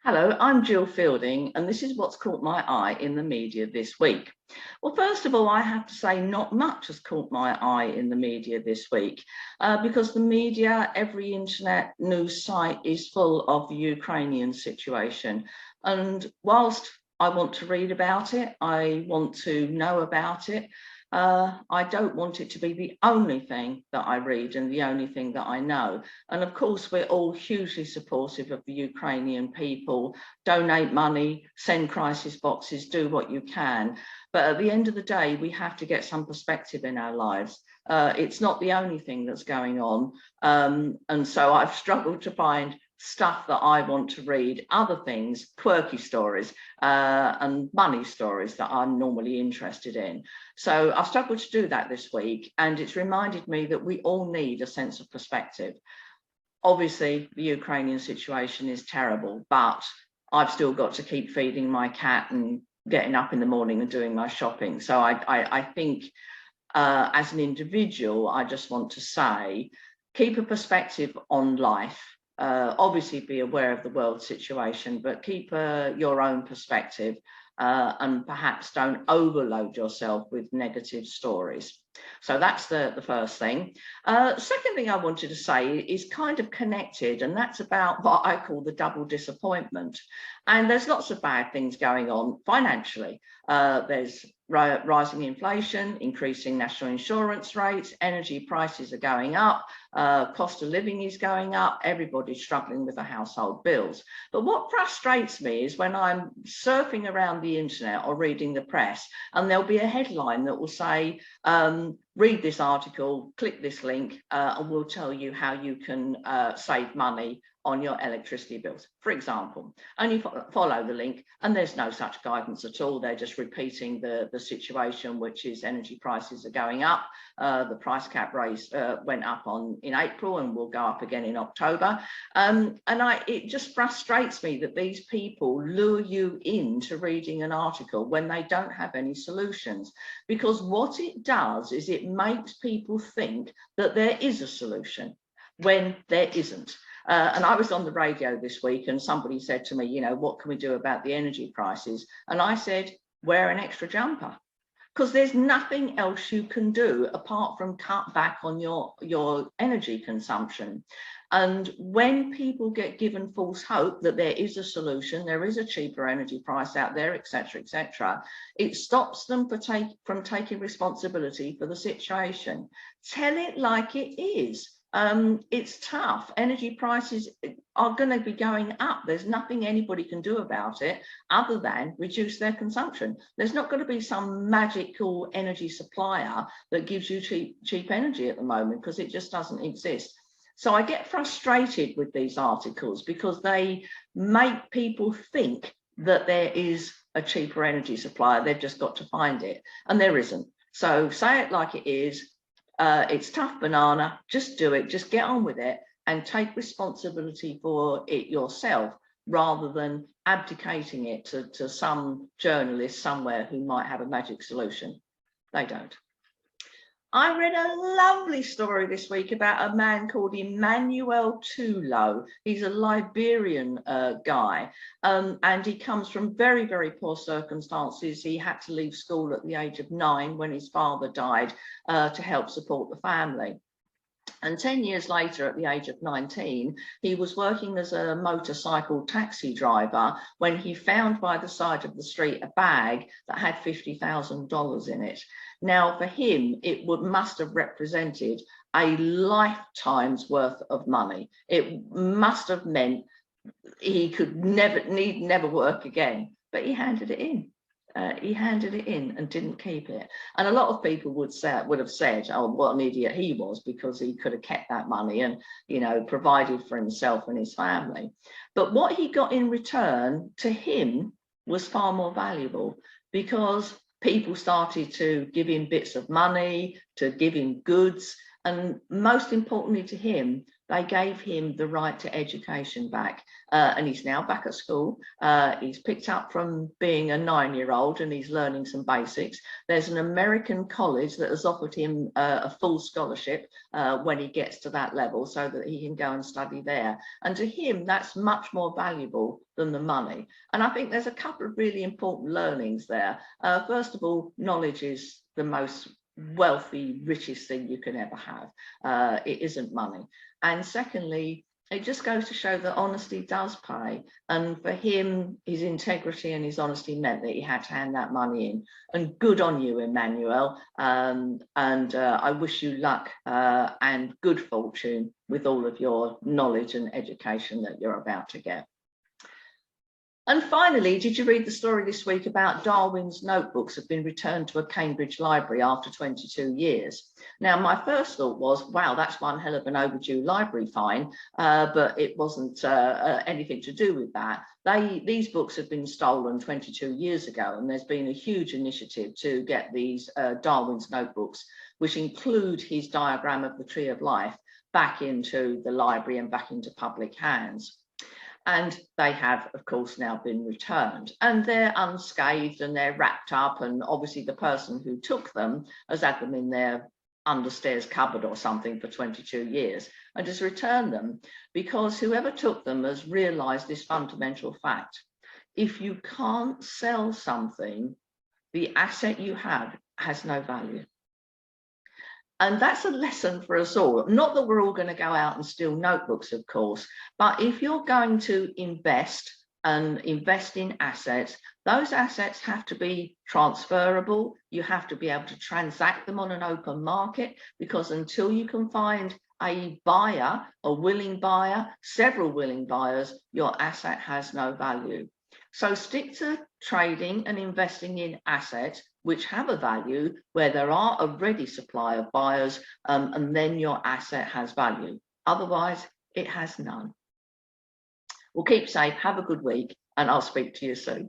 Hello, I'm Gill Fielding, and this is what's caught my eye in the media this week. Well, first of all, I have to say not much has caught my eye in the media this week because the media, every internet news site is full of the Ukrainian situation. And whilst I want to read about it, I want to know about it, I don't want it to be the only thing that I read and the only thing that I know. And of course, we're all hugely supportive of the Ukrainian people. Donate money, send crisis boxes, do what you can. But at the end of the day, we have to get some perspective in our lives. It's not the only thing that's going on. And so I've struggled to find stuff that I want to read, other things, quirky stories and money stories that I'm normally interested in. So I've struggled to do that this week, and it's reminded me that we all need a sense of perspective. Obviously, the Ukrainian situation is terrible, but I've still got to keep feeding my cat and getting up in the morning and doing my shopping. So I think as an individual, I just want to say, keep a perspective on life. Obviously be aware of the world situation, but keep your own perspective and perhaps don't overload yourself with negative stories. So that's the first thing. Second thing I wanted to say is kind of connected, and that's about what I call the double disappointment. And there's lots of bad things going on financially. There's rising inflation, increasing national insurance rates, energy prices are going up, cost of living is going up, everybody's struggling with the household bills. But what frustrates me is when I'm surfing around the internet or reading the press, and there'll be a headline that will say, read this article, click this link, and we'll tell you how you can save money on your electricity bills, for example. And you follow the link, and there's no such guidance at all. They're just repeating the situation, which is energy prices are going up. The price cap raise went up in April and will go up again in October. It just frustrates me that these people lure you into reading an article when they don't have any solutions, because what it does is it makes people think that there is a solution when there isn't. And I was on the radio this week and somebody said to me, you know, what can we do about the energy prices? And I said, wear an extra jumper, because there's nothing else you can do apart from cut back on your energy consumption. And when people get given false hope that there is a solution, there is a cheaper energy price out there, etc., it stops them from taking responsibility for the situation. Tell it like it is. It's tough. Energy prices are going to be going up. There's nothing anybody can do about it other than reduce their consumption. There's not going to be some magical energy supplier that gives you cheap energy at the moment, because it just doesn't exist. So I get frustrated with these articles because they make people think that there is a cheaper energy supplier. They've just got to find it, and there isn't. So say it like it is. It's tough banana, just do it, just get on with it and take responsibility for it yourself, rather than abdicating it to some journalist somewhere who might have a magic solution. They don't. I read a lovely story this week about a man called Emmanuel Tulo. He's a Liberian guy, and he comes from very, very poor circumstances. He had to leave school at the age of 9 when his father died to help support the family. And 10 years later, at the age of 19, he was working as a motorcycle taxi driver when he found by the side of the street a bag that had $50,000 in it. Now, for him, it must have represented a lifetime's worth of money. It must have meant he could never work again, but he handed it in. He handed it in and didn't keep it. And a lot of people would have said, oh, what an idiot he was, because he could have kept that money and, you know, provided for himself and his family. But what he got in return to him was far more valuable, because people started to give him bits of money, to give him goods, and most importantly to him, They gave him the right to education back, and he's now back at school. He's picked up from being a 9-year-old and he's learning some basics. There's an American college that has offered him a full scholarship when he gets to that level, so that he can go and study there. And to him, that's much more valuable than the money. And I think there's a couple of really important learnings there. First of all, knowledge is the most wealthy, richest thing you can ever have. It isn't money. And secondly, it just goes to show that honesty does pay. And for him, his integrity and his honesty meant that he had to hand that money in. And good on you, Emmanuel. I wish you luck and good fortune with all of your knowledge and education that you're about to get. And finally, did you read the story this week about Darwin's notebooks have been returned to a Cambridge library after 22 years? Now, my first thought was, wow, that's one hell of an overdue library fine, but it wasn't anything to do with that. These books have been stolen 22 years ago, and there's been a huge initiative to get these Darwin's notebooks, which include his diagram of the Tree of Life, back into the library and back into public hands. And they have, of course, now been returned, and they're unscathed and they're wrapped up, and obviously the person who took them has had them in their understairs cupboard or something for 22 years and has returned them, because whoever took them has realized this fundamental fact: if you can't sell something, the asset you have has no value. And that's a lesson for us all. Not that we're all going to go out and steal notebooks, of course, but if you're going to invest and invest in assets, those assets have to be transferable. You have to be able to transact them on an open market, because until you can find a buyer, a willing buyer, several willing buyers, your asset has no value. So stick to trading and investing in assets which have a value, where there are a ready supply of buyers, and then your asset has value. Otherwise, it has none. Well, keep safe, have a good week, and I'll speak to you soon.